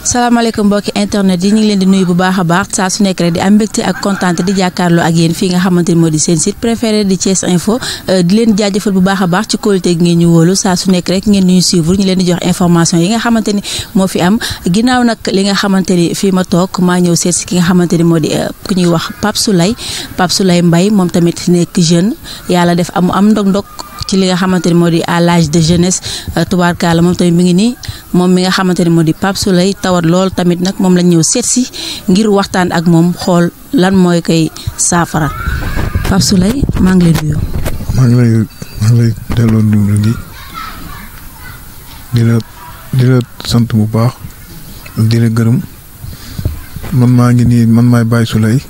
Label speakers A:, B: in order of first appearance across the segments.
A: salaamaaleykum mbokki internet yi ñu ngi leen di nuyu bu baax a baax saa su nekk rek di am mbégte ak kontaante di jàkkaarloo ak yéen fii nga xamante ni moo di seen site préféré di Thiès Info di leen jaajëfal bu baax a baax ci kóolute gi ngeen ñu wóolu saa su nekk rek ngeen ñuy suivre ñu leen di jox information yi nga xamante ni moo fi am ginnaaw nag li nga xamante ni fii ma toog maa ñëw seet si ki nga xamante ni moo di ku ñuy wax Pape Souleye Mbaye moom tamit nekk jeune yàlla def am ndog-ndog ci li nga xamante ni moo di à l'âge de jeunesse tubaarkaala moom tamit mi ngi nii moom mi nga xamante ni moo di Pape Souleye tawat lool tamit nag moom lañ ñëw seet si ngir waxtaan ak moom xool lan mooy koy saafara Pape Souleye maa ngi lay nuyu.
B: maa ngi lay delloo nuyu di la sant bu baax di la gërëm man maa ngi nii man maay Baye Souleye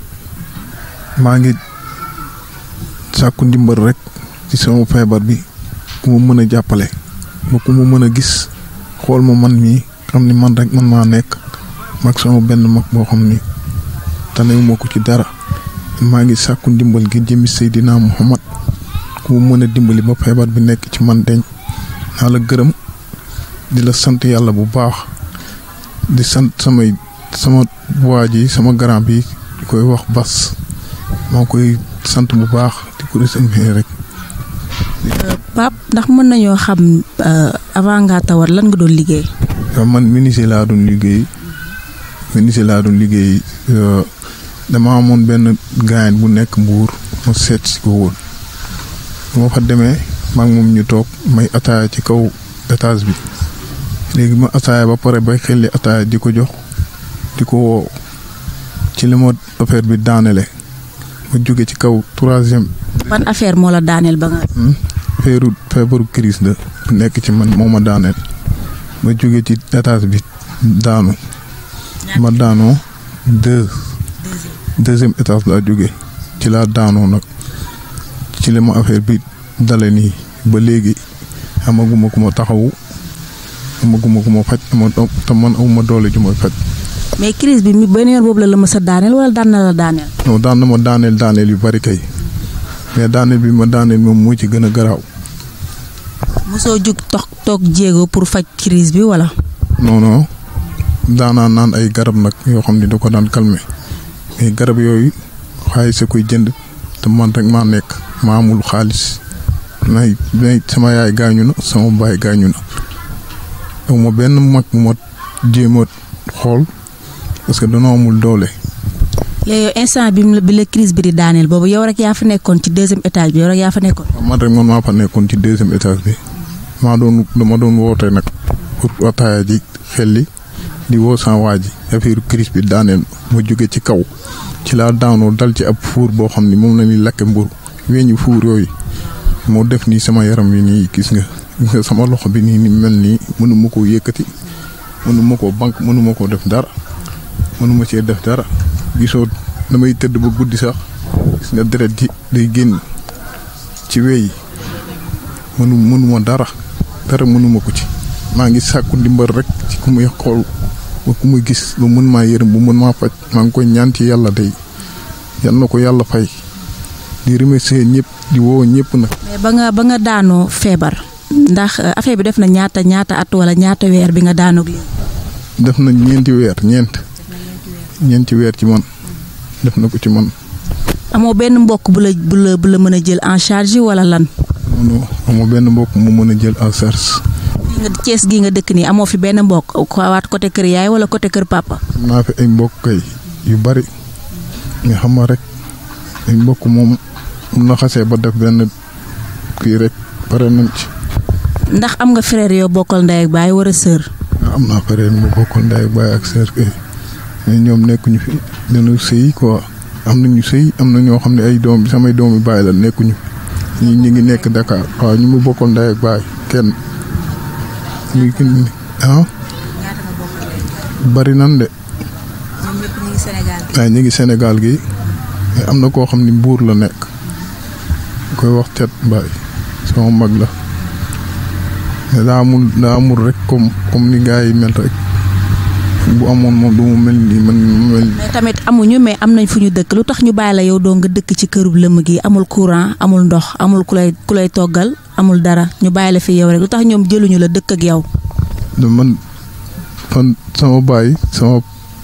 B: maa ngi sàkku ndimbal rek ci sama feebar bi ku ma mën a jàppale ba ku ma mën a gis xool ma man mii xam ni man rek man maa nekk mag sama benn mag boo xam ni tanewu ma ko ci dara maa ngi sàkku ndimbal gi jëmi Seydina Muhammad ku ma mën a dimbali ba feebar bi nekk ci man deñ naa la gërëm di la sant yàlla bu baax di sant sama waa ji sama grand bi di koy wax Bas maa koy sant bu baax di ko remercier rek.
A: Pape ndax mën nañoo xam avant ngaa tawat lan nga doon liggéey.
B: man menuisier laa doon liggéey dama amoon benn gaañ bu nekk Mbuur ma seet si ko woon bu ma fa demee maag moom ñu toog may ataaya ci kaw étage bi léegi ma ataaya ba pare bay xelli ataaya di ko jox di ko woo ci li ma affaire bi daanele ma jóge ci kaw 3e.
A: ban affaire moo la daaneel ba nga.
B: feebaru crise la bu nekk ci man moo ma daaneel ma jóge ci étage bi daanu ma daanoo deuxième étage laa jóge ci laa daanoo nag ci li ma affaire bi dale nii ba léegi amaguma ku ma taxawu amaguma ku ma faj te man awuma doole ju may faj.
A: mais crise bi benn yoon boobu la mës a daaneel wala daan na la daaneel.
B: non daan na ma daaneel yu bari kay mais daaneel bi ma daaneel moom moo ci gën a garaaw.
A: mosoo jug toog jéego pour faj crise bi wala.
B: non daanaa naan ay garab nag yoo xam ne da ko daan calmer mais garab yooyu xaalis sa koy jënd te man rek maa nekk maa amul xaalis may sama yaay gaañu na sama baay gaañu na awma benn mag bu ma jéem a xool parce que danoo amul doole.
A: léegi yow instant bi la crise bi di daaneel boobu yow rek yaa fa nekkoon ci 2e étage bi yow rek yaa fa nekkoon.
B: man rek man maa fa nekkoon ci 2e étage bi dama doon woote nag pour ataaya ji xelli di woo sama waa ji affaire crise bi daaneel ma jóge ci kaw ci laa daanoo dal ci ab fuur boo xam ni moom la ñuy lakke mburu weñu fuur yooyu moo def nii sama yaram wi nii gis nga sama loxo bi nii ni mel nii mënuma koo yëkkati mënuma koo bank mënuma koo def dara mënuma cee def dara gisoo damay tëdd ba guddi sax gis nga deret ji day génn ci weyi mënuma dara mënuma ko ci maa ngi sàkku ndimbal rek ci ku muy xool ba ku muy gis ba mën maa yërëm bu mën maa faj maa ngi koy ñaan ci yàlla day yal na ko yàlla fay di remercier ñëpp di woo ñëpp nag.
A: mais ba nga daanoo feebar ndax affaire bi def na ñaata at wala ñaata weer bi nga daanoo ak
B: def na ñeenti weer ci man def na ko ci man.
A: amoo benn mbokk bu la mën a jël en charge wala lan.
B: non amoo benn mbokk mu mën a jël en charge.
A: Thiès gi nga dëkk nii amoo fi benn mbokk waat côté kër yaay wala côté kër papa.
B: naa fi ay mbokk kay yu bari nga xam ma rek ay mbokk moom na xasee ba def benn kii rek pare nañ ci.
A: ndax am nga frère yoo bokkal ndey ak baay wala sœur.
B: am naa frère mu bokkal ndey ak baay ak sœur kay mais ñoom nekkuñu fi dañu sëy quoi am nañu sëy am na ñoo xam ne ay doom samay doomi baay la nekkuñu ñi ñu ngi nekk Dakar waaw ñu mu bokkal ndey ak baay kenn. bari nan de. waaye ñu ngi Sénégal gi am na koo xam ni Mbuur la nekk koy wax Cet Mbaay sama mag la mais daa amul rek comme ni gars yi mel rek bu amoon moom du mu mel nii man mel.
A: mais tamit amuñu mais am nañ fu ñu dëkk lu tax ñu bàyyi la yow doo nga dëkk ci kërub lëmm gi amul courant amul ndox amul ku lay toggal amul dara ñu bàyyi la fi yow rek lu tax ñoom jëluñu la dëkk ak yow.
B: man sama baay sama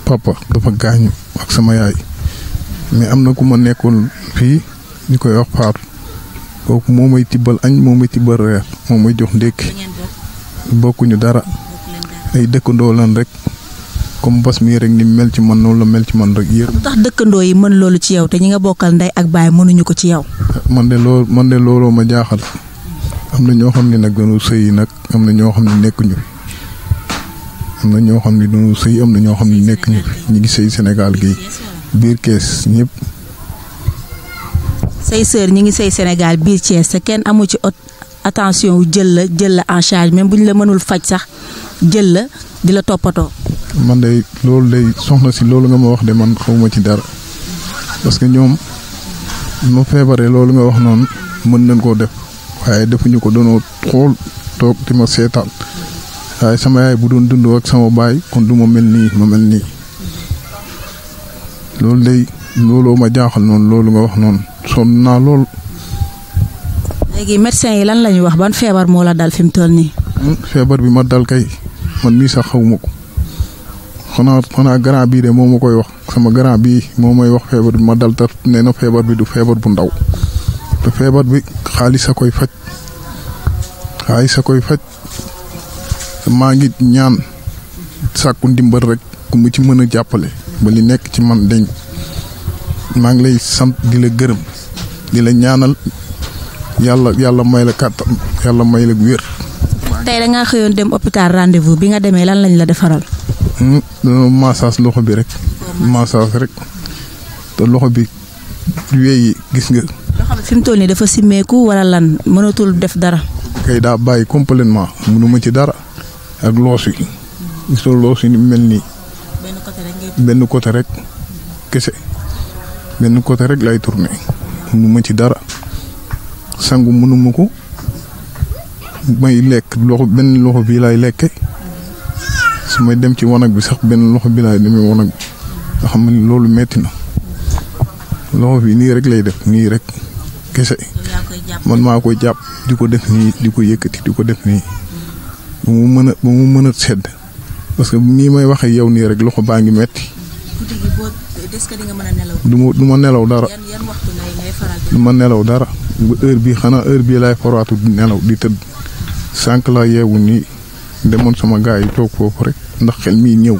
B: papa dafa gaañu ak sama yaay mais am na ku ma nekkoon fii ñu koy wax Faatu kooku moo may tibbal añ moo may tibbal reer moo may jox ndékki bokkuñu dara ay dëkkandoo lan rek comme bas mii rek ni mel ci man noonu la mel ci man rek yër.
A: lu tax dëkkandoo yi mën loolu ci yow te ñi nga bokkal ndey ak baay mënuñu ko ci yow.
B: man de looloo ma jaaxal am na ñoo xam ne nag dañoo sëy nag am na ñoo xam ne nekkuñu am na ñoo xam ne dañoo sëy am na ñoo xam ne nekkuñu ñu ngi sëy Sénégal gi biir Kees ñëpp.
A: say sœur ñi ngi sëy Sénégal biir Thiès te kenn amu ci attention wu jël la en charge même bu ñu la mënul faj sax jël la di la toppatoo.
B: man de loolu day soxna si loolu nga ma wax de man xawma ci dara parce que ñoom ma feebaree loolu nga wax noonu mën nañ koo def waaye defuñu ko doonoo xool toog di ma seetaan waaye sama yaay bu doon dund ak sama baay kon du ma mel nii loolu day looloo ma jaaxal noonu loolu nga wax noonu sonn naa lool.
A: léegi médecin yi lan la ñu wax ban feebar moo la dal fi mu toll nii.
B: feebar bi ma dal kay man mii sax xawma ko xanaa grand bii de moo ma koy wax sama grand bii moo may wax feebar bi ma dal ta nee na feebar bi du feebar bu ndaw te feebar bi xaalis a koy faj maa ngi ñaan sàkku ndimbal rek ku mu ci mën a jàppale ba li nekk ci man deñ maa ngi lay sant di la gërëm di la ñaanal yàlla may la kàttan yàlla may la wér.
A: tey da ngaa xëyoon dem hôpital rendez-vous bi nga demee lan lañ la defaral.
B: massage loxo bi rek. massage rek te loxo bi weeyi gis nga.
A: loxo bi fi mu toll nii dafa simmeeku wala lan mënatul def dara.
B: kay daa bàyyi complètement mënuma ci dara ak loos yi. gisoo loos yi ni mel nii. benn côté rek kese benn côté rek lay tourné mënuma ci dara sangu mënuma ko may lekk benn loxo bii laay lekke su may dem ci wanag bi sax benn loxo bi laay demee wanag bi nga xam ne loolu metti na loxo bi nii rek lay def nii rek kese man maa koy jàpp di ko def nii di ko yëkkati di ko def nii ba mu mën a sedd parce que nii may waxee yow nii rek loxo baa ngi metti du ma nelaw dara du ma nelaw dara ba heure bii laay faraatu di nelaw di tëdd sànq laa yeewu nii demoon sama gars yi toog foofu rek ndax xel mii ñëw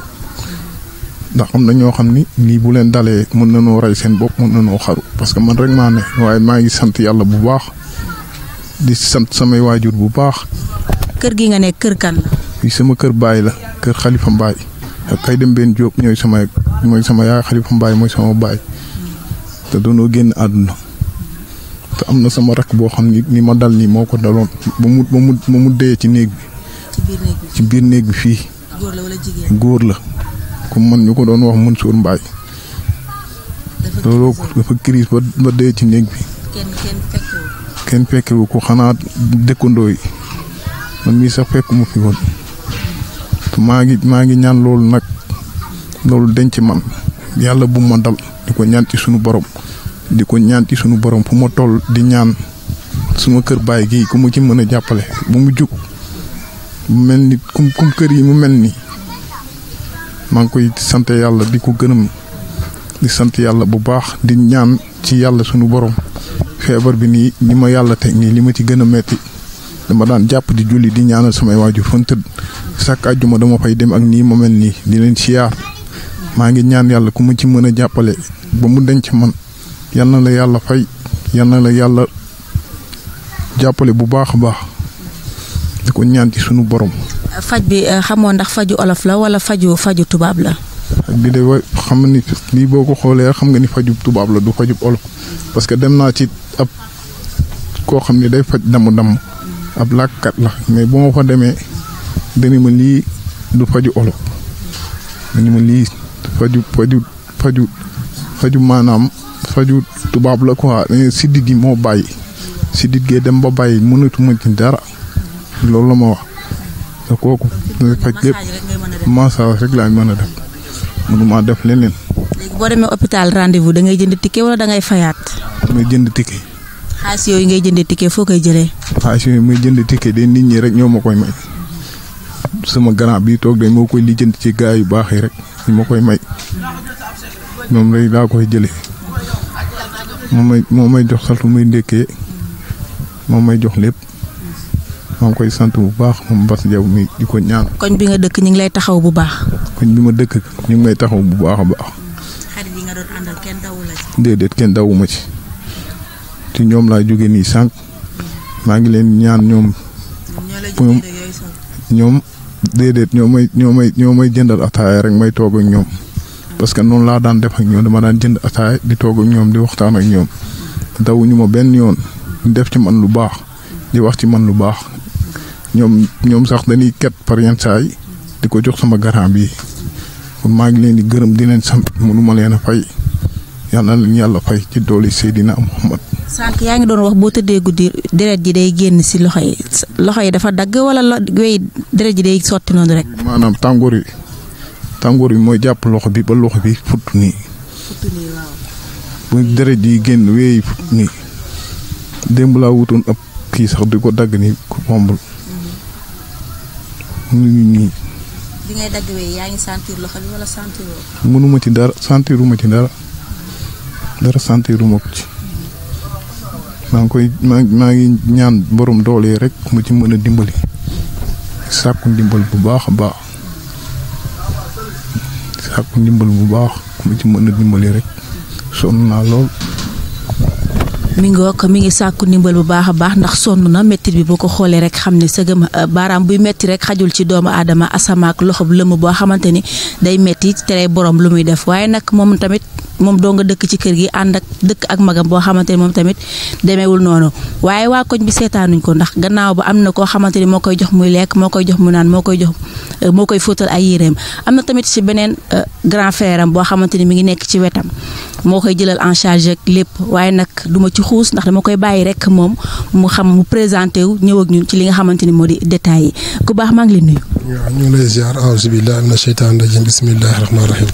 B: ndax am na ñoo xam ni lii bu leen dalee mën na noo rey seen bopp mën na noo xaru parce que man rek maa ne waaye maa ngi sant yàlla bu baax di sant samay waajur bu baax.
A: kër gi nga nekk kër kan la.
B: fii sama kër baay la kër Xalifa Mbaay ak kay dem benn Jóob mooy sama yaay Xalifa Mbaay mooy sama baay te doonoo génn àdduna te am na sama rakk boo xam ni ma dal nii moo ko daloon ba mu dee ci néeg bi. ci biir néeg bi fii.
A: góor la wala jigéen.
B: góor la comme man ñu ko doon wax Mansour Mbaay. looloo dafa crise ba dee ci néeg bi. kenn fekkewu ko xanaa dëkkandoo yi man mii sax fekk mu fi woon maa ngi ñaan loolu nag loolu denc man yàlla bu ma dal di ko ñaan ci sunu borom fu ma toll di ñaan suma kër baay gii ku mu ci mën a jàppale bu mu jug mu mel ni kum kër yi mu mel ni maa ngi koy sant yàlla di ko gërëm di sant yàlla bu baax di ñaan ci yàlla sunu borom feebar bi nii ni ma yàlla teg nii li ma ci gën a metti dama daan jàpp di julli di ñaanal samay waajur fan tëdd chaque àjjuma dama fay dem ak nii ma mel nii di leen siyaar maa ngi ñaan yàlla ku ma ci mën a jàppale ba mu denc man yal na la yàlla fay yal na la yàlla jàppale bu baax a baax di ko ñaan ci sunu borom.
A: faj bi xamoo ndax faju olof la wala faju tubaab la.
B: faj bi de xam ni lii boo ko xoolee xam nga ni faju tubaab la du faju olof parce que dem naa ci ab koo xam ne day faj damm ab làkkat la mais bu ma fa demee dañu ma lii du faju olof dañu ma lii faju maanaam faju tubaab la quoi siddit yi moo bàyyi siddit gee dem ba bàyyi mënatuma ci dara loolu la ma wax te kooku faj lépp massage rek laa mën a def mënuma def leneen.
A: léegi boo demee hôpital rendez-vous da ngay jënd ticket wala da ngay fayaat.
B: damay jënd ticket.
A: xaalis yooyu ngay jëndee ticket foo koy jëlee.
B: xaalis yooyu muy jënd ticket de nit ñi rek ñoo ma koy may sama grand bi toog de moo koy lijjanti ci gaa yu baax yi rek ñu ma koy may moom lay laa koy jëlee moo may jox saltu muy ndékkee moom may jox lépp maa ngi koy sant bu baax moom Bass Diaw mi di ko ñaan.
A: koñ bi nga dëkk ñu ngi lay taxaw bu baax.
B: koñ bi ma dëkk ñu ngi may taxaw bu baax a baax.
A: xarit yi nga doon àndal kenn dawu la ci.
B: déedéet kenn dawuma ci te ñoom laa jóge nii sànq maa ngi leen ñaan ñoom. ñoom déedéet ñoo may jëndal ataaya rek may toog ak ñoom parce que noonu laa daan def ak ñoom dama daan jënd ataaya di toog ak ñoom di waxtaan ak ñoom dawuñu ma benn yoon def ci man lu baax di wax ci man lu baax ñoom sax dañuy ket par yenn saa yi di ko jox sama garant bi kon maa ngi leen di gërëm di leen sant mënu ma leen a fay yal na leen yàlla fay ci doole Seydina Muhammad.
A: sànq yaa ngi doon wax boo tëddee guddi deret ji day génn si loxo yi dafa dagg wala wéy deret ji day sotti noonu rek.
B: maanaam tàngoor yi mooy jàpp loxo bi ba loxo bi futt nii.
A: waaw.
B: bu deret ji génn wéy futt nii démb laa wutoon ab kii sax di ko dagg nii ko mombul.
A: bi ngay dagg wéy yaa ngi sentir loxo bi wala sentiroo.
B: mënuma ci dara sentiruma ci dara sentiruma ko ci. maa ngi ñaan borom doole yi rek mu ci mën a dimbali sàkku ndimbal bu baax a baax mu ci mën a dimbali rek sonn naa lool.
A: mi ngi sàkku ndimbal bu baax a baax ndax sonn na mettit bi boo ko xoolee rek xam ne sëgëm baaraam buy metti rek xajul ci doomu aadama asamaak loxo bu lëmm boo xamante ni day metti tere borom lu muy def waaye nag moom tamit moom doo nga dëkk ci kër gi ànd ak dëkk ak magam boo xamante ni moom tamit demeewul noonu waaye waa koñ bi seetaanuñ ko ndax gannaaw ba am na koo xamante ni moo koy jox muy lekk moo koy jox muy naan moo koy fóotal ay yéreem am na tamit ci beneen grand frère am boo xamante ni mi ngi nekk ci wetam moo koy jëlal en charge ak lépp waaye nag duma ci xuus ndax dama koy bàyyi rek moom mu xam mu présenté wu ñëw ak ñun ci li nga xamante ni moo di détails yi ku baax maa ngi lay nuyu.
C: waaw ñu ngi lay ziar auzu billahi mina shaytaani rajim bismillahi rahmaani rahim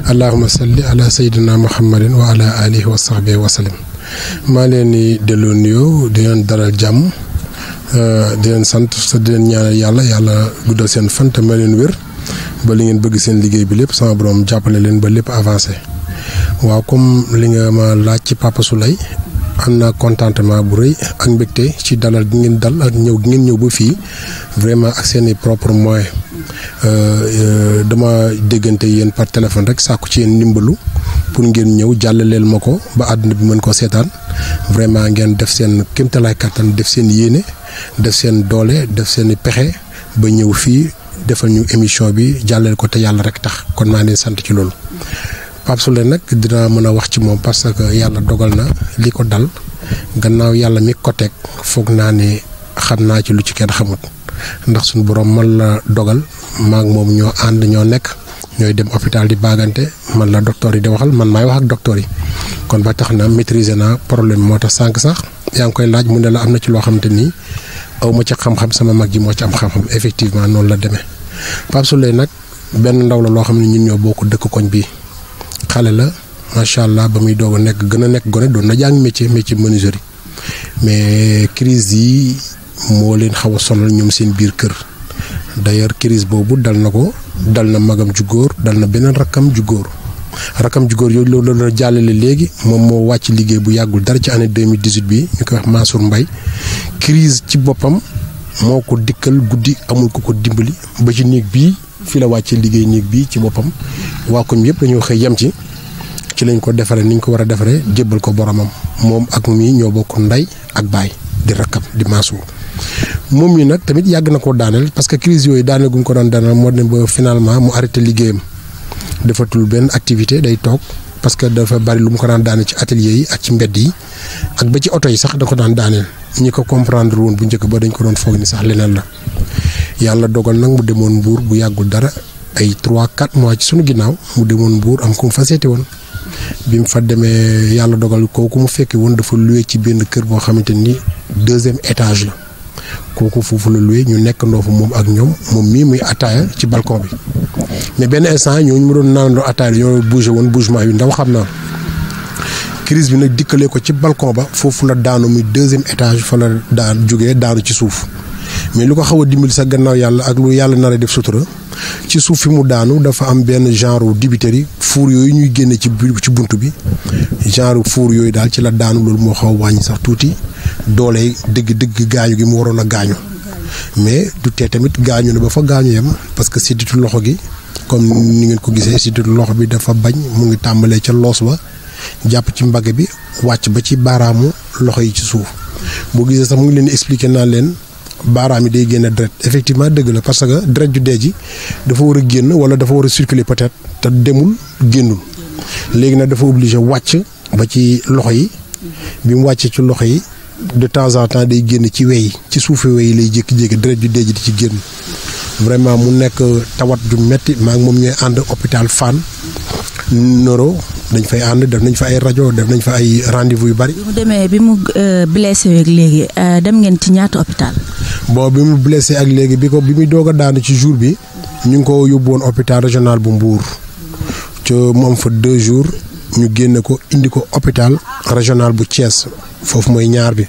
C: allahumma salli ala sayyidina muhammadin wa ala alihi wa sahbihi wa sallam maa leen di delloo nuyoo di leen dalal jàmm di leen sant di leen ñaanal yàlla guddal seen fan te ma leen wér ba li ngeen bëgg seen liggéey bi lépp sama borom jàppale leen ba lépp avancé waaw comme li nga ma laaj ci Papa Souleye am na contentement bu rëy ak mbégte ci dalal gi ngeen dal ak ñëw gi ngeen ñëw ba fii vraiment ak seen i propre moyen dama déggante yéen par téléphone rek sàkku ci yéen ndimbalu pour ngeen ñëw jàllaleel ma ko ba àdduna bi mën koo seetaan vraiment ngeen def seen kéemtalaay kattan def seen yéene def seen doole def seen i pexe ba ñëw fii defal ñu émission bi jàllale ko te yàlla rek tax kon maa ngi sant ci loolu. Pape Souleye nag dinaa mën a wax ci moom parce que yàlla dogal na li ko dal gannaaw yàlla mi ko teg foog naa ne xam naa ci lu ci kenn xamut ndax suñu borom man la dogal maak moom ñoo ànd ñoo nekk ñooy dem hôpital di baagante man la docteur yi di waxal man maay wax ak docteur yi kon ba tax na maîtriser naa problème moo tax sànq sax yaa ngi koy laaj mu ne la am na ci loo xamante ni aw ma ci xam-xam sama mag ji moo ci am xam-xam effectivement noonu la demee Pape Souleye nag benn ndaw la loo xam ne ñun ñoo bokk dëkk koñ bii xale la macha allah ba muy doog a nekk gën a nekk gone doon na jàng métier menuiserie mais crise yi moo leen xaw a sonal ñoom seen biir kër d'ailleurs crise boobu dal na ko dal na magam ju góor dal na beneen rakkam ju góor yooyu loolu la jàllale léegi moom moo wàcc liggéey bu yàggul dara ci année 2018 bi ñu koy wax Mansour Mbaye crise ci boppam moo ko dikkal guddi amul ku ko dimbali ba ci néeg bii fii la wàccee liggéey néeg bii ci boppam waa koñ yëpp dañoo xëy yem ci lañ ko defaree ni ñu ko war a defaree jébbal ko boromam moom ak mii ñoo bokk ndey ak baay di rakkam di Mansour moom mi nag tamit yàgg na koo daaneel parce que crise yooyu daaneel gu mu ko doon daaneel moo dem ba finalement mu arrêté liggéeyam defatul benn activité day toog parce que dafa bari lu mu ko daan daaneel ci atelier yi ak ci mbedd yi ak ba ci oto yi sax da ko daan daaneel ñi ko comprendre woon bu njëkk ba dañ ko doon foog ni sax leneen la yàlla dogal nag mu demoon Mbuur bu yàggul dara ay 3-4 mois ci sunu ginnaaw mu demoon Mbuur am ku mu fa seeti woon bi mu fa demee yàlla dogal kooku mu fekki woon dafa loué ci benn kër boo xamante ni 2e étage la kooku foofu la loué ñu nekk ndoo fa moom ak ñoom moom mii muy attaaya ci balcon bi mais benn instant ñooñu mu doon naandoo attaaya dañoo bougé woon bougement bi ndaw xam naa crise bi nag dikkalee ko ci balcon ba foofu la daanu muy 2e étage fa la daan jógee daanu ci suuf mais lu ko xaw a dimbali sa gannaaw yàlla ak lu yàlla nar a def sutura ci suuf fi mu daanu dafa am benn genre dibiteri fuur yooyu ñuy génne ci bunt bi genre fuur yooyu daal ci la daanu loolu moo xaw a wàññi sax tuuti doole dëgg gaañu gi mu waroon a gaañu mais du tee tamit gaañu na ba fa gaañu yem parce que sidditu loxo gi comme ni ngeen ko gisee sidditu loxo bi dafa bañ mu ngi tàmbalee ca loos ba jàpp ci mbagg bi wàcc ba ci baaraamu loxo yi ci suuf boo gisee sax mu ngi leen expliquer naa leen baaraam yi day génne deret effectivement dëgg la parce que deret ju dee ji dafa war a génn wala dafa war a circuler peut-être te demul génnul léegi nag dafa obligé wàcc ba ci loxo yi bi mu wàccee ci loxo yi de temps en temps day génn ci wey ci suufi wey lay jékki-jékki deret ju dee ji di ci génn vraiment mu nekk tawat ju metti maa ngi moom ñooy ànd hôpital Fann neuro dañ fay ànd def nañ fa ay rajo def nañ fa ay rendez-vous yu bari.
A: bi mu demee bi mu blessé ak léegi dem ngeen ci ñaata hôpital.
C: bon bi mu blessé ak léegi bi muy doog a daanu ci jour bi ñu ngi ko yóbbu woon hôpital régional bu Mbour ca mu am fa 2 jours ñu génne ko indi ko hôpital régional bu Thiès foofu mooy ñaar bi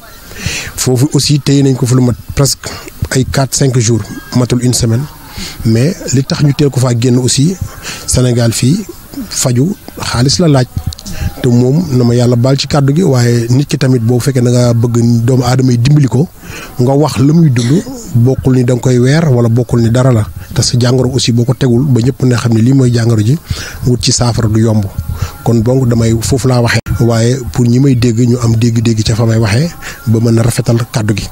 C: foofu aussi téye nañ ko fa lu mat presque ay 4-5 jours matul une semaine mais li tax ñu teel ko faa génn aussi Sénégal fii faju xaalis la laaj te moom na ma yàlla baal ci kàddu gi waaye nit ki tamit boo fekkee da nga bëgg doomu aadama yi dimbali ko nga wax la muy dund bokkul ni da nga koy weer wala bokkul ni dara la parce que jàngoro aussi boo ko tegul ba ñëpp ne xam ne lii mooy jàngoro ji wut ci saafara du yomb kon donc damay foofu laa waxee. waaye pour ñi may dégg ñu am dégg-dégg ca fa may waxee ba mën a rafetal kàddu gi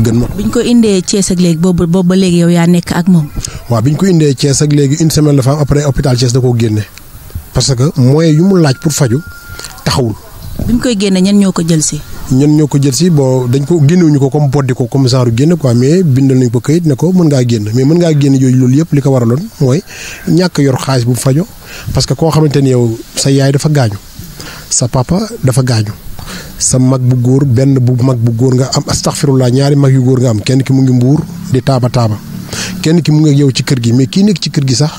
C: gën ma.
A: biñ ko indee Thiès ak léegi boobu ba léegi yow yaa nekk ak moom.
C: waaw biñ ko indee Thiès ak léegi une semaine la fa am après hôpital Thiès da koo génne parce que moyens yu mu laaj pour faju taxawul.
A: bi ñu koy génne ñen ñoo ko jël si.
C: ñen ñoo ko jël si bon dañ ko génnewuñu ko comme boddi ko comme genre génn quoi mais bindal nañ ko këyit ne ko mën ngaa génn mais mën ngaa génn yooyu loolu yëpp li ko waraloon mooy ñàkk yor xaalis bu fajo parce que koo xamante ni yow sa yaay dafa gaañu sa papa dafa gaañu sa mag bu góor benn bu mag bu góor nga am astaghfirullah ñaari mag yu góor nga am kenn ki mu ngi Mbuur di taaba kenn ki mu ngi yow ci kër gi mais kii nekk ci kër gi sax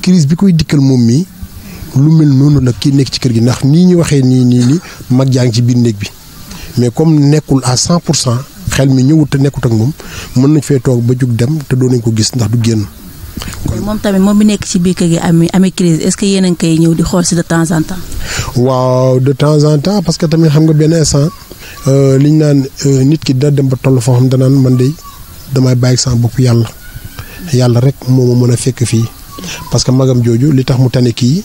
C: crise bi koy dikkal moom mii lu mel noonu la kii nekk ci kër gi ndax nii ñu waxee nii mag jaa ngi ci biir néeg bi mais comme nekkul à 100% xel mi ñëwut te nekkut ak moom mën nañ fee toog ba jug dem te doo nañ ko gis ndax du génn.
A: moom tamit moom bi nekk ci biir kër gi amee crise est-ce que yéen a ngi koy ñëw di xool si de temps en temps.
C: waaw de temps en temps parce que tamit xam nga benn instant liñ naan nit ki da dem ba toll foo xam danaan man de damay bàyyi sama bopp yàlla rek moo ma mën a fekk fii. parce que magam jooju li tax mu tane kii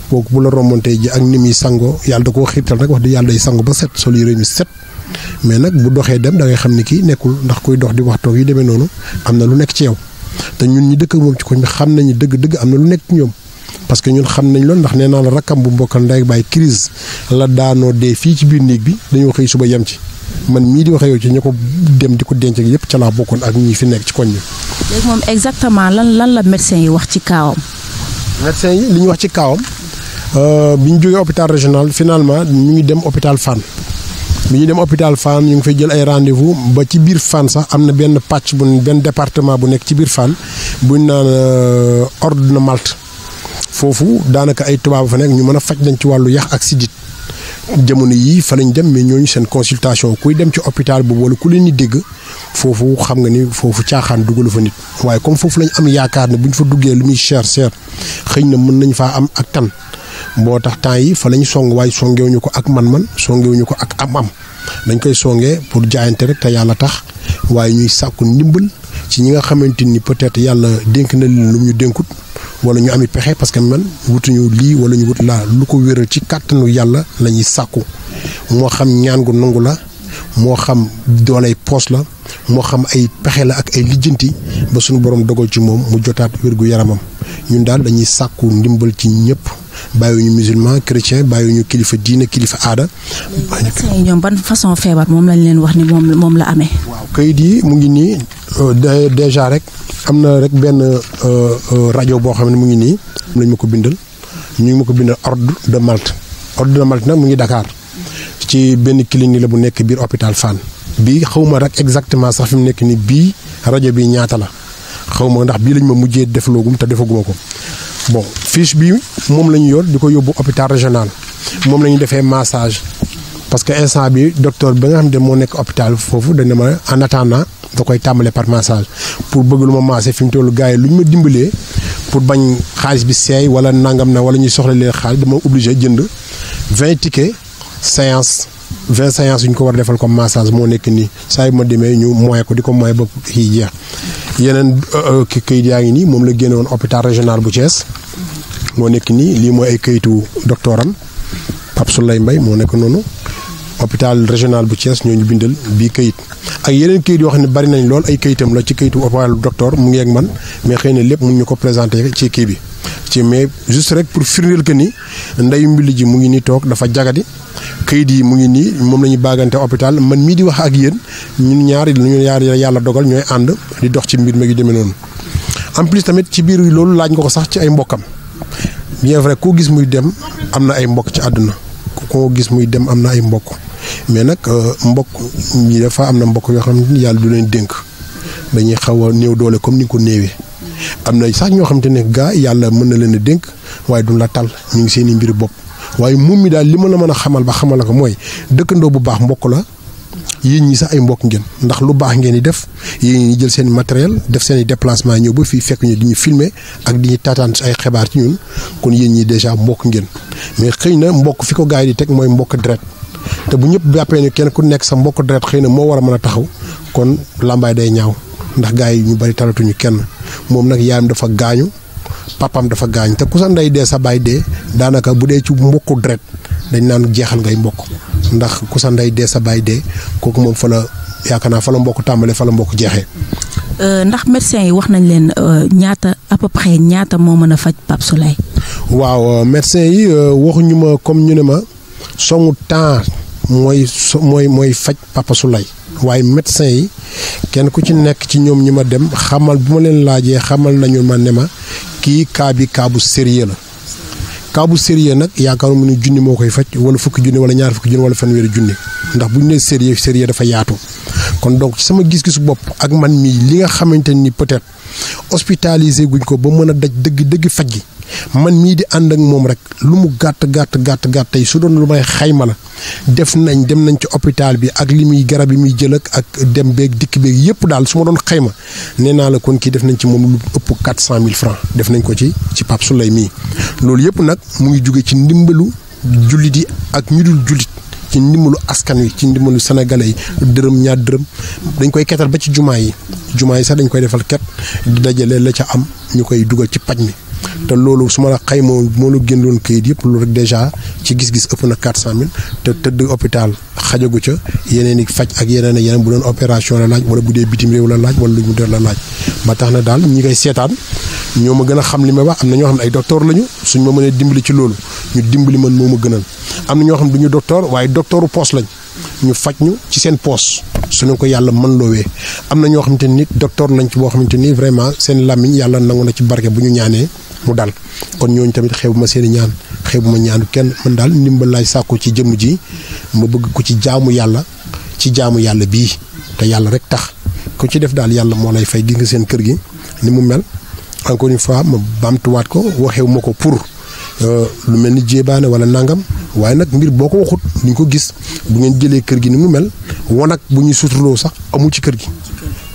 C: kooku bu la rombante ji ak ni muy sango yàlla da koo xiirtal rek wax di yàlla day sango ba set sol yére mi set mais nag bu doxee dem da ngay xam ni kii nekkul ndax kuy dox di wax toog yi demee noonu am na lu nekk ci yow te ñun ñi dëkk ak moom ci koñ bi xam nañu dëgg-dëgg am na lu nekk ci ñoom parce que ñun xam nañ loolu ndax nee naa la rakkam bu mbokkal ndey bàyyi crise la daanoo dee fii ci biir néeg bi dañoo xëy suba yem ci man mii di waxee yow ci ñu ko dem di ko denc ak yëpp ca laa bokkoon ak ñi fi nekk ci koñ bi.
A: léegi moom exactement lan la médecin yi wax ci kaawam.
C: médecin yi li ñu wax ci kaawam bi ñu jógee hôpital régional finalement ñu ngi dem hôpital Fann bi ñu dem hôpital Fann ñu ngi fay jël ay rendez-vous ba ci biir Fann sax am na benn pàcc benn département bu nekk ci biir Fann buñ naan ordre de Malte foofu daanaka ay tubaab fa nekk ñu mën a faj nañ ci wàllu yax ak sidit jamono yii fa lañ dem mais ñooñu seen consultation kuy dem ci hôpital boobu wala ku leen di dégg foofu xam nga ni foofu caaxaan dugalu fa nit waaye comme foofu lañ am yaakaar ne bu ñu fa duggee lu muy cher xëy na mën nañ faa am ak tan boo tax temps yi fa lañ song waaye songewuñu ko ak man songewuñu ko ak am dañ koy songee pour jaayante rek te yàlla tax waaye ñuy sàkku ndimbal ci ñi nga xamante ni peut-être yàlla dénk na leen lu ñu dénkut wala ñu ami pexe parce que man wutuñu lii wala ñu wut laa lu ko wéral ci kàttanu yàlla la ñuy sàkku moo xam ñaan gu nangu la moo xam doolay poos la moo xam ay pexe la ak ay lijjanti ba suñu borom dogal ci moom mu jotaat wérgu yaramam ñun daal dañuy sàkku ndimbal ci ñëpp bàyyiwuñu musulman chrétien bàyyiwuñu kilifa diine kilifa aada.
A: médecin yi ñoom ban façon feebar moom lañ leen wax ni moom la amee.
C: waaw kayit yi mu ngi nii déjà rek am na rek benn rajo boo xam ne mu ngi nii lañ ma ko bindal ñu ngi ma ko bindal ordre de Malte nag mu ngi Dakar ci benn clinique la bu nekk biir hôpital Fann bii xawma rek exactement sax fi mu nekk ni bii rajo bi ñaata la xawma ndax bii lañ ma mujjee defloogum te defaguma ko bon fiche bi moom la ñu yor di ko yóbbu hôpital régional moom la ñu defee massage parce que instant bi docteur ba nga xam ne moo nekk hôpital foofu dañ ne ma en attendant da koy tàmbale par massage pour bëgg lu ma massé fi mu toll gars yi lu ñu ma dimbalee pour bañ xaalis bi seey wala nangam na wala ñuy soxla leen xaalis dama obligé jënd 20 tickets séance 20 séances yu ñu ko war a defal comme massage moo nekk nii saa yu ma demee ñu moye ko di ko moye ba kii jeex yeneen kayit yaa ngi nii moom la génne woon hôpital régional bu Thiès moo nekk nii lii mooy ay kayitu doctoram Pape Souley Mbaye moo nekk noonu hôpital régional bu Thiès ñoo ñu bindal bii kayit ak yeneen kayit yoo xam ne bari nañ lool ay kayitam la ci kayitu hôpital docteur mu ngi ak man mais xëy na lépp mun ñu ko présenté ci kii bi ci mais juste rek pour firndeel que ni ndeyu mbili ji mu ngi nii toog dafa jagadi kayit yi mu ngi nii moom la ñuy baagante hôpital man mii di wax ak yéen ñun ñaar yàlla dogal ñooy ànd di dox ci mbir mi yu demee noonu en plus tamit ci biir loolu laaj nga ko sax ci ay mbokkam bien vrai koo gis muy dem am na ay mbokk ci àdduna koo gis muy dem am na ay mbokk mais nag mbokk yi dafa am na mbokk yoo xam ne yàlla du leen dénk dañuy xaw a néew doole comme ni ko néewee am na sax ñoo xam te ne gaa yàlla mën na leen a dénk waaye du la tal ñu ngi seen i mbiri bopp waaye moom mi daal li ma la mën a xamal ba xamal la ko mooy dëkkandoo bu baax mbokk la yéen ñi sax ay mbokk ngeen ndax lu baax ngeen di def yéen ñi jël seen matériel def seen i déplacement ñëw ba fii fekk ñu di ñu filmer ak di ñu taataan ay xibaar ci ñun kon yéen ñi déjà mbokk ngeen mais xëy na mbokk fi ko gars yi di teg mooy mbokk deret te bu ñëpp jàppee ne kenn ku nekk sa mbokk deret xëy na moo war a mën a taxaw kon làmbaay day ñaaw ndax gars yi ñu bari talatuñu kenn moom nag yaayam dafa gaañu papam dafa gaañ te ku sa ndey dee sa baay dee daanaka bu dee ci mbokku deret dañ naan jeexal ngay mbokk ndax ku sa ndey dee sa baay dee kooku moom fa la yaakaar naa fa la mbokk tàmbalee fa la mbokk jeexee.
A: ndax médecins yi wax nañ leen ñaata à peu près ñaata moo mën a faj Pape Souley.
C: waaw médecins yi waxuñu ma comme ñu ne ma songu temps mooy faj Papa Souley waaye médecins yi kenn ku ci nekk ci ñoom ñi ma dem xamal bu ma leen laajee xamal nañu ma ne ma kii cas bi cas bu sérieux la. cas bu sérieux nag yaakaaruma ni junni moo koy faj wala fukki junni wala ñaar fukki junni wala fanweeri junni ndax bu ñu nee sérieux dafa yaatu kon donc ci sama gis-gisu bopp ak man mii li nga xamante ni peut-être hospitalisé guñ ko ba mën a daj dëgg faj gi man mii di ànd ak moom rek lu mu gàtt tey su doon lu may xayma la dem nañ ci hôpital bi ak li muy garab yi muy jël ak dem beeg dikk beeg yëpp daal su ma doon xayma nee naa la kon kii def nañ ci moom lu ëpp 400 000 francs def nañ ko ci Pape Souley mii loolu yëpp nag mu ngi jóge ci ndimbalu jullit yi ak ñu dul jullit ci ndimbalu askan wi ci ndimbalu sénégalais yi dërëm ñaar dërëm dañ koy ketal ba ci jumaa yi sax dañ koy defal ket di dajale la ca am ñu koy dugal ci paj mi te loolu su ma la xayma moo la génnoon kayit yëpp loolu rek déjà ci gis-gis ëpp na 400 000 te tëdd hôpital xajagu ca yeneen i faj ak yeneen bu doon opération la laaj wala bu dee bitim réew la laaj wala lu mu der la laaj ba tax na daal ñi koy seetaan ñoo ma gën a xam li may wax am na ñoo xam ne ay docteur lañu suñ ma mënee dimbali ci loolu ñu dimbali man moo ma gënal am na ñoo xam ne du ñu docteur waaye docteuru poos lañ ñu faj ñu ci seen poos suñu ko yàlla mën loowee am na ñoo xamante ni docteur lañ ci boo xamante ni vraiment seen làmmiñ yàlla nangu na ci barke bu ñu ñaanee mu dal kon ñooñu tamit xeebu ma seen i ñaan xeebu ma ñaanu kenn man daal ndimbal laay sàkku ci jëmm ji ma bëgg ko ci jaamu yàlla bii te yàlla rek tax ku ci def daal yàlla moo lay fay gis nga seen kër gi ni mu mel encore une fois ma baamtuwaat ko waxewu ma ko pour lu mel ni jéebaane wala nangam waaye nag mbir boo ko waxut ni ko gis bu ngeen jëlee kër gi ni mu mel wanag bu ñuy suturloo sax amul ci kër gi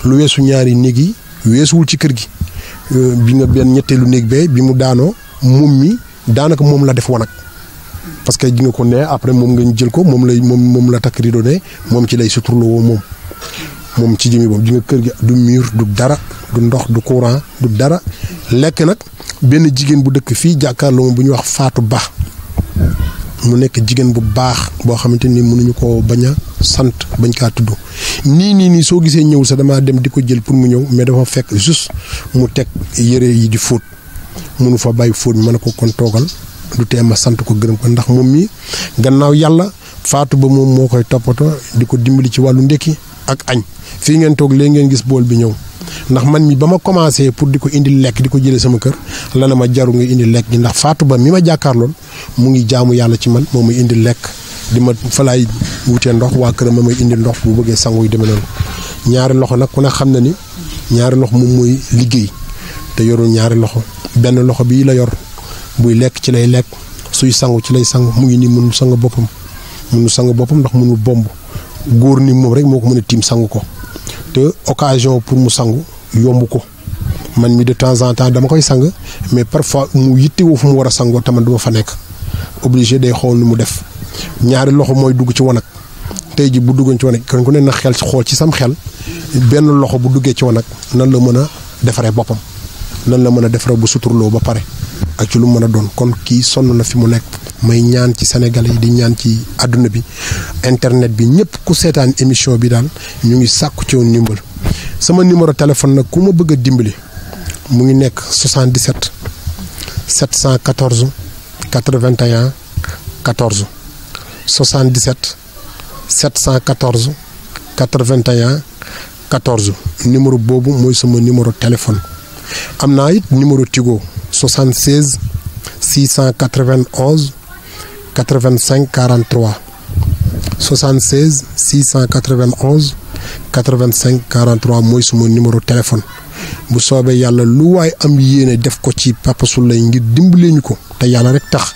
C: lu weesu ñaari néeg yi weesuwul ci kër gi bi nga benn ñetteelu néeg bee bi mu daanoo moom mi daanaka moom la def wanag parce que ji nga ko ne après moom nga jël ko moom la takk rido ne moom ci lay suturloo moom ci jëmi boobu ji nga kër gi du mur du dara du ndox du courant du dara lekk nag benn jigéen bu dëkk fii jàkkaarloo bu ñuy wax Fatou Ba mu nekk jigéen bu baax boo xamante ni mënuñu ko bañ a sant bañ kaa tudd nii soo gisee ñëwul sax damaa dem di ko jël pour mu ñëw mais dafa fekk juste mu teg yére yi di fóot mënu fa bàyyi fóot mi mën a ko kon toogal du tee ma sant ko gërëm ko ndax moom mi gannaaw yàlla Fatou Ba moom moo koy toppatoo di ko dimbali ci wàllu ndekki ak añ fii ngeen toog léegi ngeen gis bool bi ñëw ndax man mi ba ma commencé pour di ko indi lekk di ko jëlee sama kër la na ma jaru nga indi lekk gi ndax Fatou Ba mi ma jàkkaarloon mu ngi jaamu yàlla ci man moo muy indi lekk di ma fa laay wutee ndox waa këram ma may indi ndox bu bëggee sangu yu demee noonu ñaari loxo nag ku ne xam na ni ñaari loxo moom mooy liggéey te yorul ñaari loxo benn loxo bii la yor buy lekk ci lay lekk suy sangu ci lay sangu mu ngi nii mënul sang boppam ndax mënul bomb góor ni moom rek moo ko mën a tiim sangu ko te occasion pour mu sangu yomb ko man mi de temps en temps dama koy sang mais parfois mu yittewoo fu mu war a sangoo tamit duma fa nekk obligé day xool ni mu def ñaari loxo mooy dugg ci wanag tey ji bu duggoon ci wanag kon ku ne na xel xool ci sam xel benn loxo bu duggee ci wanag nan la mën a defaree boppam nan la mën a defaree bu suturloo ba pare ak ci lu mën a doon kon kii sonn na fi mu nekk. may ñaan ci Sénégal yi di ñaan ci àdduna bi internet bi ñëpp ku seetaan émission bi daal ñu ngi sàkku ci woon ndimbal sama numéro téléphone nag ku ma bëgg a dimbali mu ngi nekk 77 714 81 14 77 714 81 14 numéro boobu mooy sama numéro téléphone am naa it numéro Tigo 76 691 85 43 76 691 85 43 mooy suma numéro téléphone bu soobee yàlla lu waay am yéene def ko ci Papa Souleye ngir dimbalee ñu ko te yàlla rek tax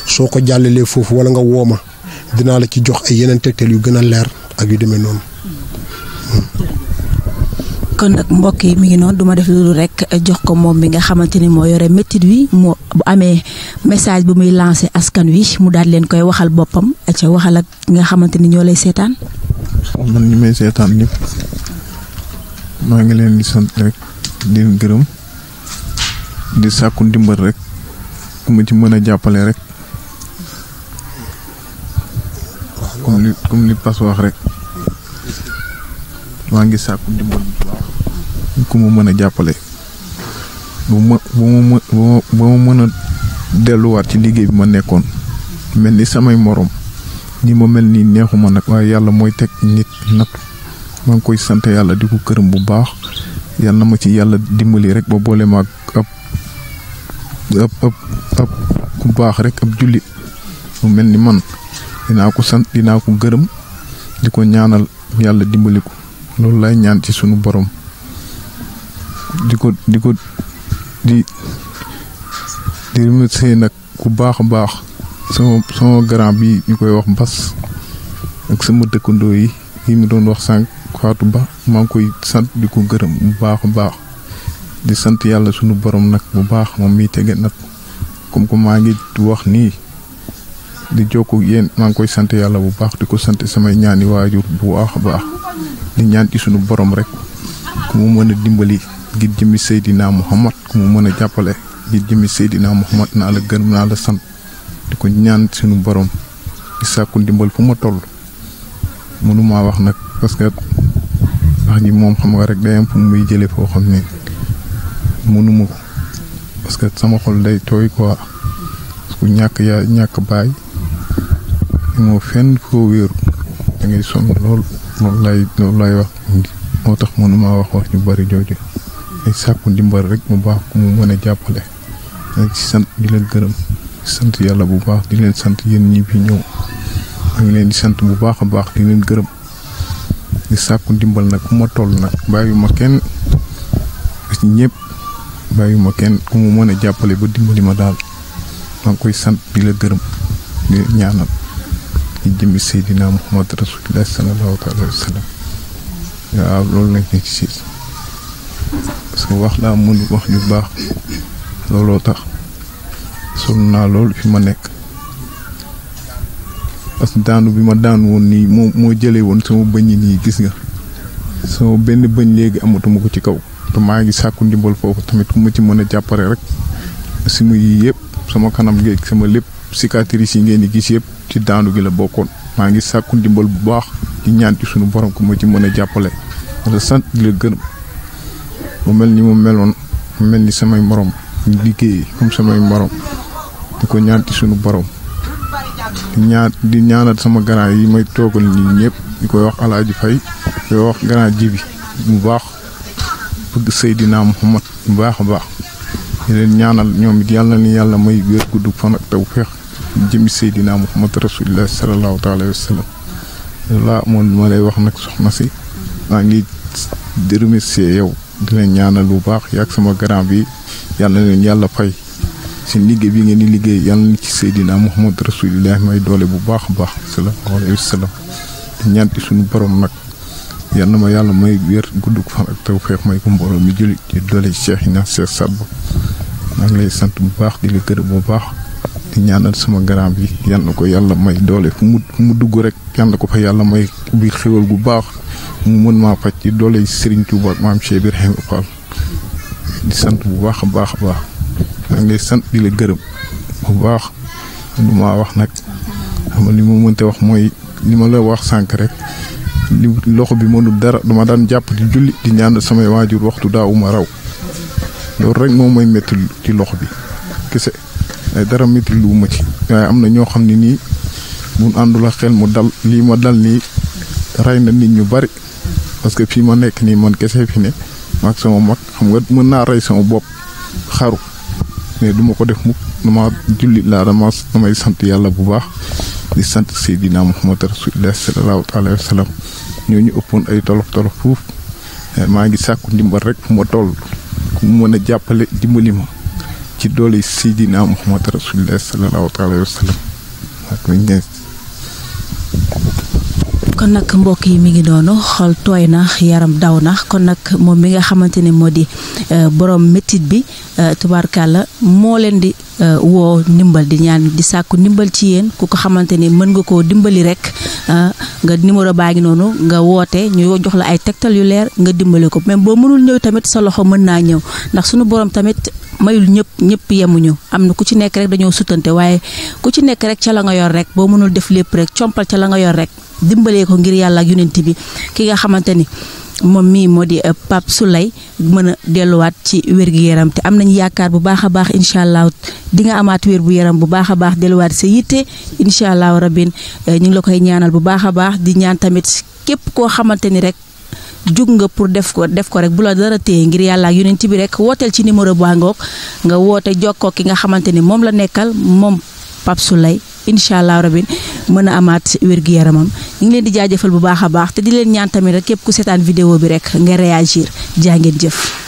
C: soo ko jàllalee foofu wala nga wooma dinaa la ci jox ay yeneen tegtal yu gën a leer ak yu demee noonu.
A: kon nag mbokk yi mi ngi noonu duma def loolu rek jox ko moom mi nga xamante ni moo yore métit wi moo bu amee message bu muy lancé askan wi mu daal leen koy waxal boppam ca waxal ak nga xamante ni ñoo lay seetaan.
B: man ñi may seetaan ñëpp maa ngi leen di sant rek di leen gërëm di sàkku ndimbal rek ku ma ci mën a jàppale rek comme li Pass wax rek maa ngi sàkku ndimbal bu baax ku ma mën a jàppale ba ma mën a delluwaat ci liggéey bi ma nekkoon mel ni samay morom ñi ma mel nii neexuma nag waaye yàlla mooy teg nit nag maa ngi koy sant yàlla di ko gërëm bu baax yàlla na ma ci yàlla dimbali rek ba boole ma ab ku baax rek ab jullit mu mel ni man dinaa ko sant dinaa ko gërëm di ko ñaanal yàlla dimbali ko loolu lay ñaan ci sunu borom di remercier nag ku baax a baax sama grand bi ñu koy wax Bass ak sama dëkkandoo yi mu doon wax sànq Fatou Ba maa ngi koy sant di ko gërëm bu baax a baax di sant yàlla sunu borom nag bu baax moom miy tege nag comme que maa ngi wax nii di jokku yéen maa ngi koy sant yàlla bu baax di ko sant samay ñaani waajur bu baax a baax di ñaan ci sunu borom rek ku mu mën a dimbali ngir jëmmi Seydina Muhammad ku mu mën a jàppale ngir jëmmi Seydina Muhammad naa la gërëm naa la sant di ko ñaan sunu borom di sàkku ndimbal fu ma toll mënumaa wax nag parce que wax ji moom xam nga rek day am fu muy jëlee foo xam ne mënuma ko parce que sama xol day tooy quoi parce que ñàkk baay moo fenn foo wéeru da ngay sonn loolu lay wax moo tax mënumaa wax ñu bari jooju ay sàkku ndimbal rek bu baax ku mu mën a jàppale nag ci sant di leen gërëm sant yàlla bu baax di leen sant yéen ñi fi ñëw maa ngi leen di sant bu baax a baax di leen gërëm di sàkku ndimbal nag ku ma toll nag bàyyuma kenn ci ñëpp bàyyuma kenn ku mu mën a jàppale ba dimbali ma daal maa ngi koy sant di la gërëm di ñaanal ci jëmmi Seydina Muhammad Rasulullah sallallahu alayhi wa sallam waaw loolu lañ nekk ci parce que wax laa mënu wax ñu baax looloo tax sonn naa loolu fi ma nekk parce que daanu bi ma daan woon nii moo jëlee woon sama bëñ nii gis nga sama benn bëñ léegi amatuma ko ci kaw te maa ngi sàkku ndimbal foofu tamit ku ma ci mën a jàppale rek si mu yii yëpp sama kanam geeg sama lépp cicatrices yi ngeen di gis yëpp ci daanu gi la bokkoon maa ngi sàkku ndimbal bu baax di ñaan ci sunu borom ku ma ci mën a jàppale la sant di la gërëm mu mel ni mu meloon mu mel ni samay morom ñu liggéey comme samay morom di ko ñaan ci sunu borom di ñaanal sama grand yi may toogal nii ñëpp di koy wax Alaaji Fay di koy wax grand ji bi bu baax bëgg Seydina Muhammad bu baax a baax di leen ñaanal ñoom it yàlla ni yàlla may wér gudd fan ak taw feex jëmi Seydina Muhammad Rasulullah sallallahu alayhi wa sallam laa moom ma lay wax nag soxna si maa ngi di remercier yow di leen ñaanal bu baax yaag sama grand bi yàlla leen yàlla fay seen liggéey bi ngeen di liggéey yàlla na ci Seydina Muhammad Rasulullah may doole bu baax a baax sallallahu alayhi wa sallam di ñaan ci suñu borom nag yal na ma yàlla may wér gudd fan ak tawfeex may ko mbooloo mi jullit ci doole Cheikh Ina Cheikh Sadbou maa ngi lay sant bu baax di la gërëm bu baax di ñaanal sama grand bi yal na ko yàlla may doole fu mu dugg rek yal na ko fa yàlla may ubbi xéwal gu baax mu mën maa faj ci doole Serigne Touba ak maam Cheikh Ibrahima Fall di sant bu baax a baax a baax maa ngi lay sant di la gërëm bu baax lu ma wax nag xam nga li ma mënte wax mooy li ma la wax sànq rek li loxo bi mënul dara dama daan jàpp di julli di ñaan samay waajur waxtu daawuma raw loolu rek moom mooy métti ci loxo bi kese ay dara métti lu ma ci waaye am na ñoo xam ne nii bu àndul ak xel mu dal lii ma dal nii rey na nit ñu bari parce que fii ma nekk nii man kese fi ne maag sama mag xam nga mën naa rey sama bopp xaru mais duma ko def mukk dama julli laa damay sant yàlla bu baax di sant Seydina Muhammad Rasulullah sallallahu alayhi wa sallam ñoo ñu ëppoon ay tolof fuuf maa ngi sàkku ndimbal rek fu ma toll ku mu mën a jàppale dimbali ma ci doole Seydina Muhammad Rasulullah sallallahu alayhi wa sallam
A: kon nag mbokk yi mi ngi noonu xol tooy na yaram daw na kon nag moom mi nga xamante ne moo di borom métit bi tubaarkàlla moo leen di woo ndimbal di ñaan di sàkku ndimbal ci yéen ku ko xamante ni mën nga koo dimbali rek nga numéro baa ngi noonu nga woote ñu jox la ay tegtal yu leer nga dimbali ko même boo mënul ñëw tamit sa loxo mën naa ñëw ndax suñu borom tamit mayul ñëpp yemuñu am na ku ci nekk rek dañoo sutante waaye ku ci nekk rek ca la nga yor rek boo mënul def lépp rek compal ca la nga yor rek dimbalee ko ngir yàlla ak yonent bi ki nga xamante ni moom mii moo di Pape Souleye mën a delluwaat ci wér-gu-yaram te am nañu yaakaar bu baax a baax incha allah di nga amaat wér bu yaram bu baax a baax delluwaat sa yitte incha allah rabbin ñu ngi la koy ñaanal bu baax a baax di ñaan tamit képp koo xamante ni rek jug nga pour def ko rek bu la dara téye ngir yàlla ak yonent bi rek wooteel ci numéro baa ngoog nga woote jokkoo ki nga xamante ni moom la nekkal moom Pape Souleye incha allah rabin mën a amaat wér-gu-yaramam ñu ngi leen di jaajëfal bu baax a baax te di leen ñaan tamit rek képp ku seetaan vidéo bi rek nga réagir jaa ngeen jëf.